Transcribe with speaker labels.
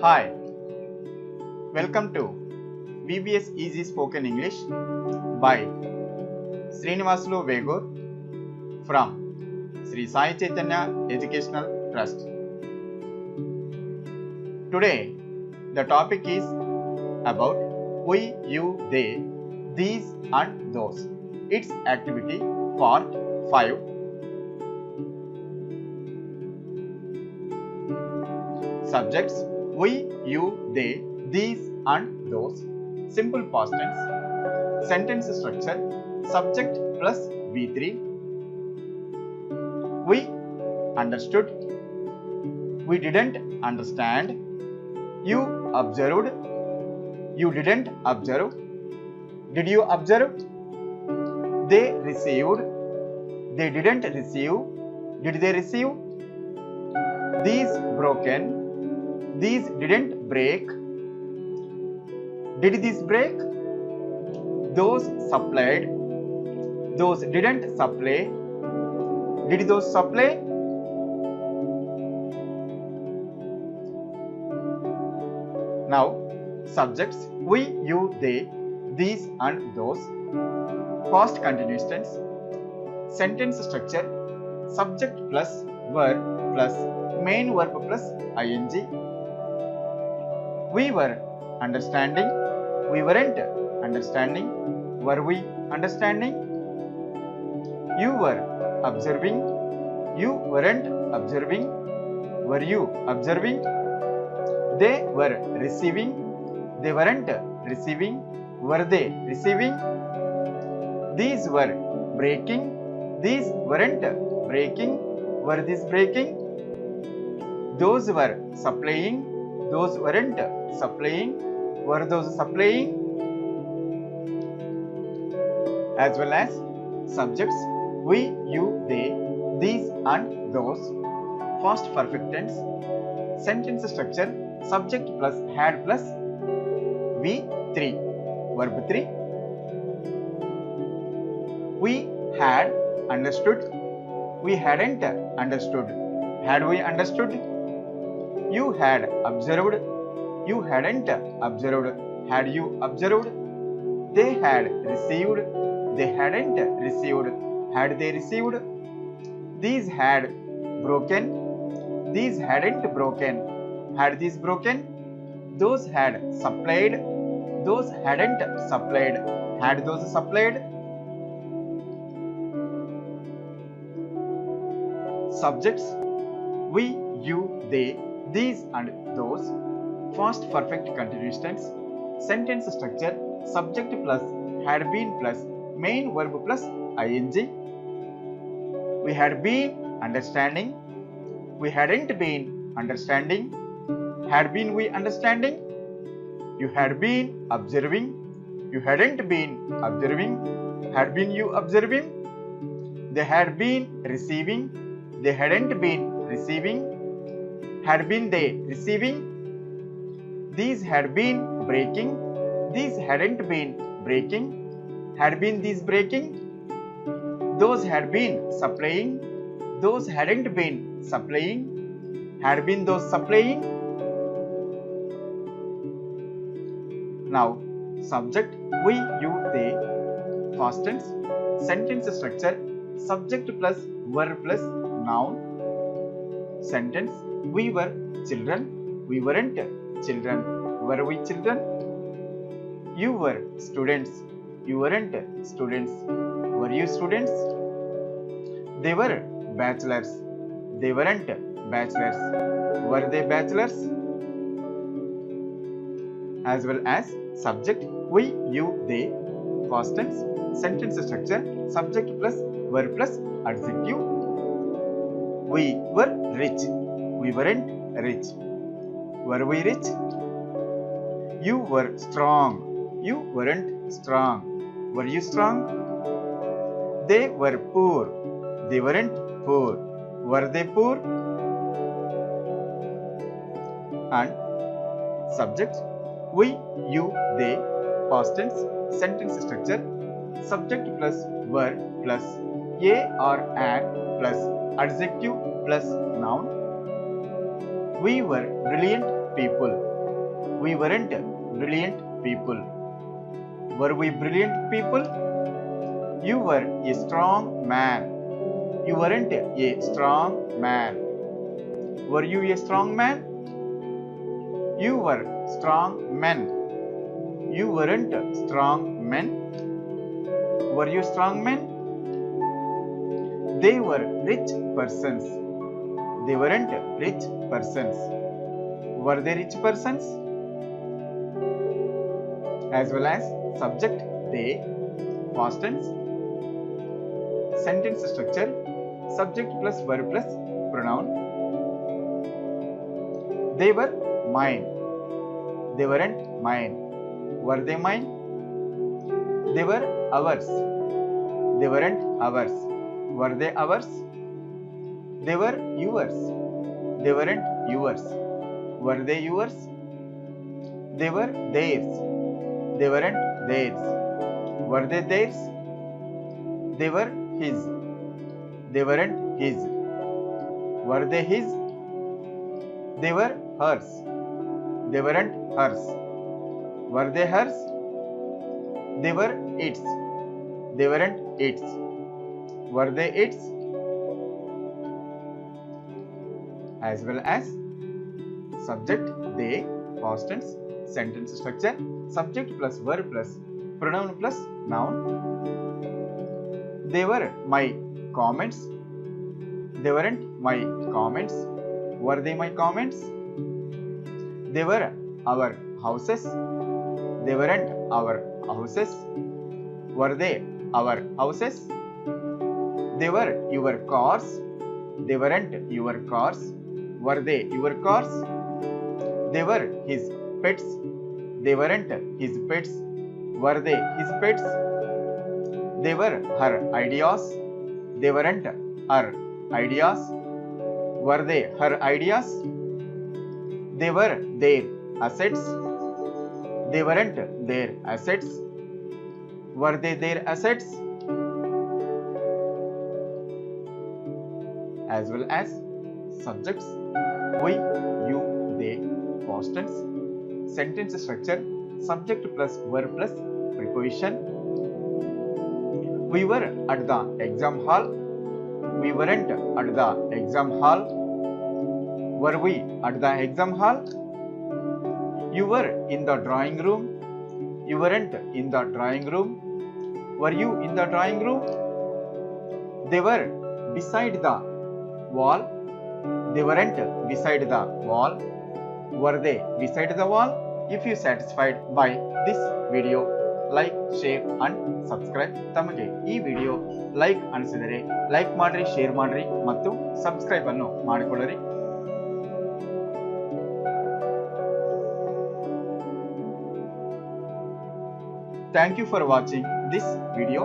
Speaker 1: Hi, welcome to VBS Easy Spoken English by Srinivasulu Vegur from Sri Sai Chaitanya Educational Trust. Today, the topic is about we, you, they, these and those. Its activity part 5. Subjects we, you, they, these and those. Simple past tense. Sentence structure. Subject plus V3. We understood. We didn't understand. You observed. You didn't observe. Did you observe? They received. They didn't receive. Did they receive? These broken. These didn't break. Did these break? Those supplied. Those didn't supply. Did those supply? Now, subjects we, you, they, these and those. Past continuous tense. Sentence structure. Subject plus verb plus main verb plus ing. We were understanding. We weren't understanding. Were we understanding? You were observing. You weren't observing. Were you observing? They were receiving. They weren't receiving. Were they receiving? These were breaking. These weren't breaking. Were these breaking? Those were supplying. Those weren't supplying. Were those supplying? As well as subjects we, you, they, these and those. Past perfect tense. Sentence structure. Subject plus had plus V3. Verb 3. We had understood. We hadn't understood. Had we understood? You had observed. You hadn't observed. Had you observed? They had received. They hadn't received. Had they received? These had broken. These hadn't broken. Had these broken? Those had supplied. Those hadn't supplied. Had those supplied? Subjects we, you, they, these and those. Past perfect continuous tense. Sentence structure. Subject plus had been plus main verb plus ing. We had been understanding. We hadn't been understanding. Had been we understanding? You had been observing. You hadn't been observing. Had been you observing? They had been receiving. They hadn't been receiving. Had been they receiving? These had been breaking. These hadn't been breaking. Had been these breaking? Those had been supplying. Those hadn't been supplying. Had been those supplying? Now, subject we, you, they. Past tense. Sentence structure. Subject plus verb plus noun. Sentence. We were children. We weren't children. Were we children? You were students. You weren't students. Were you students? They were bachelors. They weren't bachelors. Were they bachelors? As well as subject we, you, they. Past tense. Sentence structure. Subject plus verb plus adjective. We were rich. We weren't rich. Were we rich? You were strong. You weren't strong. Were you strong? They were poor. They weren't poor. Were they poor? And subject we, you, they. Past tense. Sentence structure. Subject plus verb plus a or an plus adjective plus noun. We were brilliant people. We weren't brilliant people. Were we brilliant people? You were a strong man. You weren't a strong man. Were you a strong man? You were strong men. You weren't strong men. Were you strong men? They were rich persons. They weren't rich persons. Were they rich persons? As well as subject they, past tense, sentence structure, subject plus verb plus pronoun. They were mine. They weren't mine. Were they mine? They were ours. They weren't ours. Were they ours? They were yours. They weren't yours. Were they yours? They were theirs. They weren't theirs. Were they theirs? They were his. They weren't his. Were they his? They were hers. They weren't hers. Were they hers? They were its. They weren't its. Were they its? As well as subject they, past tense, sentence structure, subject plus verb plus pronoun plus noun. They were my comments. They weren't my comments. Were they my comments? They were our houses. They weren't our houses. Were they our houses? They were your cars. They weren't your cars. Were they your cars? They were his pets. They weren't his pets. Were they his pets? They were her ideas. They weren't her ideas. Were they her ideas? They were their assets. They weren't their assets. Were they their assets? As well as subjects we, you, they, past tense, sentence structure, subject plus verb plus preposition. We were at the exam hall. We weren't at the exam hall. Were we at the exam hall? You were in the drawing room. You weren't in the drawing room. Were you in the drawing room? They were beside the wall. They weren't beside the wall. Were they beside the wall? If you satisfied by this video, like, share and subscribe. ತಮಗೆ ಈ video like ಅನಿಸಿದರೆ like ಮಾಡ್ರಿ, share ಮಾಡ್ರಿ ಮತ್ತು subscribe ಅನ್ನು ಮಾಡಿಕೊಳ್ಳಿರಿ. Thank you for watching this video.